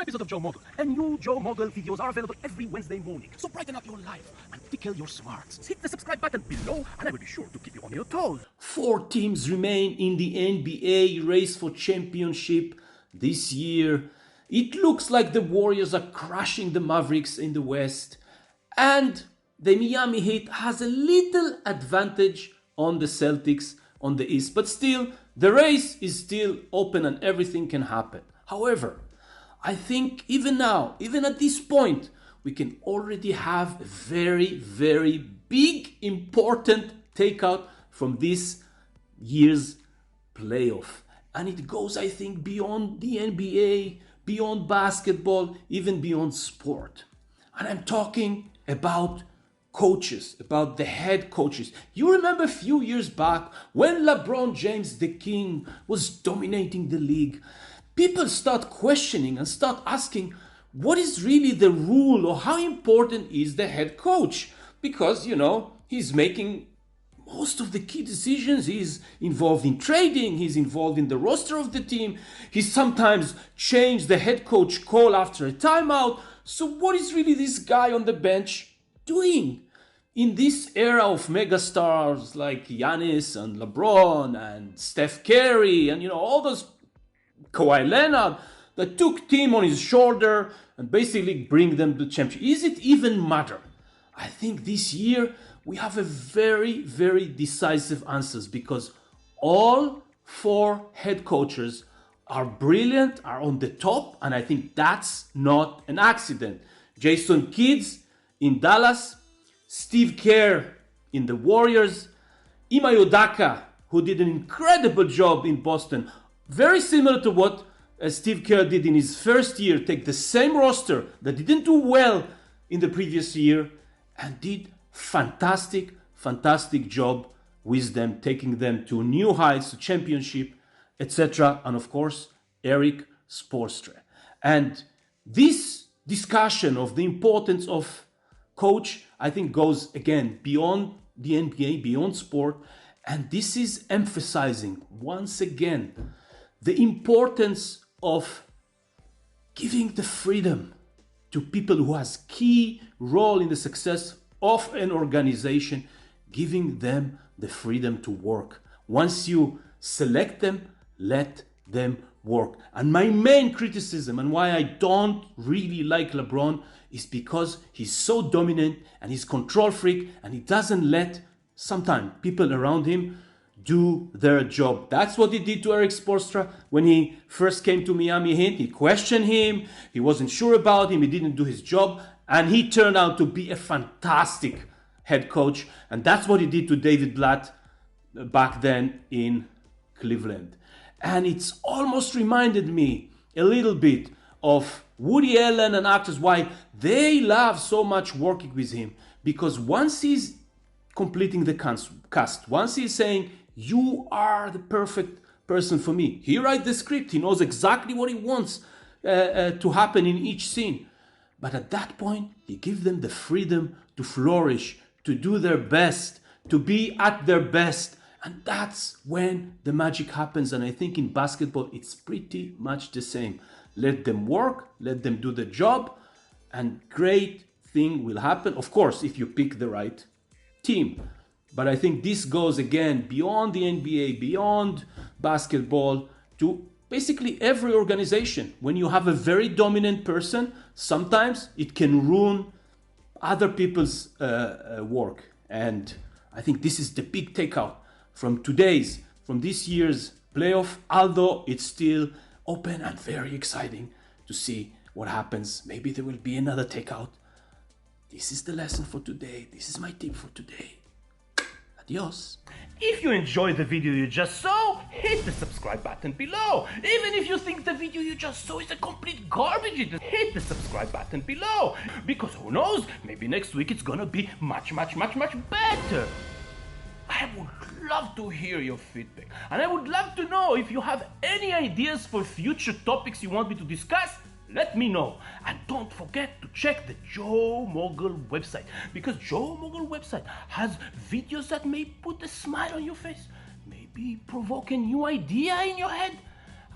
episode of Joe Mogul. And new Joe Mogul videos are available every Wednesday morning. So brighten up your life and tickle your smarts. Hit the subscribe button below and I will be sure to keep you on your toes. 4 teams remain in the NBA race for championship this year. It looks like the Warriors are crushing the Mavericks in the West. And the Miami Heat has a little advantage on the Celtics on the East. But still, the race is still open and everything can happen. However, I think even now, even at this point, we can already have a very, very big, important takeout from this year's playoff. And it goes, I think, beyond the NBA, beyond basketball, even beyond sport. And I'm talking about coaches, about the head coaches. You remember a few years back when LeBron James, the king, was dominating the league. People start questioning and start asking, what is really the rule or how important is the head coach? Because, he's making most of the key decisions. He's involved in trading. He's involved in the roster of the team. He sometimes changed the head coach call after a timeout. So what is really this guy on the bench doing? In this era of megastars like Giannis and LeBron and Steph Curry and, all those Kawhi Leonard that took team on his shoulder and basically bring them to championship. Is it even matter? I think this year we have a very, very decisive answers because all 4 head coaches are brilliant, are on the top, and I think that's not an accident. Jason Kidd in Dallas, Steve Kerr in the Warriors, Ime Udoka, who did an incredible job in Boston, very similar to what Steve Kerr did in his first year, take the same roster that didn't do well in the previous year and did fantastic job with them, taking them to new heights, to championship, etc. And of course, Eric Spoelstra. And this discussion of the importance of coach, I think goes again beyond the NBA, beyond sport. And this is emphasizing once again the importance of giving the freedom to people who has key role in the success of an organization, giving them the freedom to work. Once you select them, let them work. And my main criticism and why I don't really like LeBron is because he's so dominant and he's control freak and he doesn't let sometimes people around him do their job. That's what he did to Eric Spoelstra when he first came to Miami Heat. He questioned him, he wasn't sure about him, he didn't do his job, and he turned out to be a fantastic head coach. And that's what he did to David Blatt back then in Cleveland. And it's almost reminded me a little bit of Woody Allen and actors, why they love so much working with him. Because once he's completing the cast, once he's saying, you are the perfect person for me. He writes the script. He knows exactly what he wants to happen in each scene. But at that point, he gives them the freedom to flourish, to do their best, to be at their best. And that's when the magic happens. And I think in basketball, it's pretty much the same. Let them work, let them do the job, and great thing will happen. Of course, if you pick the right team. But I think this goes again beyond the NBA, beyond basketball, to basically every organization. When you have a very dominant person, sometimes it can ruin other people's work. And I think this is the big takeout from this year's playoff, although it's still open and very exciting to see what happens. Maybe there will be another takeout. This is the lesson for today. This is my tip for today. Adios. If you enjoyed the video you just saw, hit the subscribe button below. Even if you think the video you just saw is a complete garbage, hit the subscribe button below. Because who knows, maybe next week it's gonna be much better. I would love to hear your feedback. And I would love to know if you have any ideas for future topics you want me to discuss. Let me know. And don't forget to check the Joe Mogul website, because Joe Mogul website has videos that may put a smile on your face, maybe provoke a new idea in your head,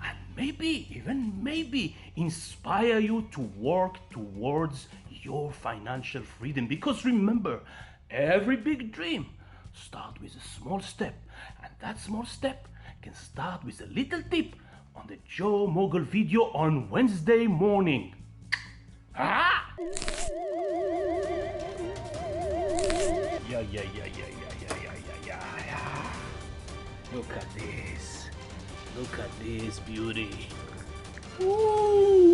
and maybe, even maybe, inspire you to work towards your financial freedom. Because remember, every big dream starts with a small step, and that small step can start with a little tip on the Joe Mogul video on Wednesday morning. Ah! Yeah. Look at this. Look at this beauty. Ooh.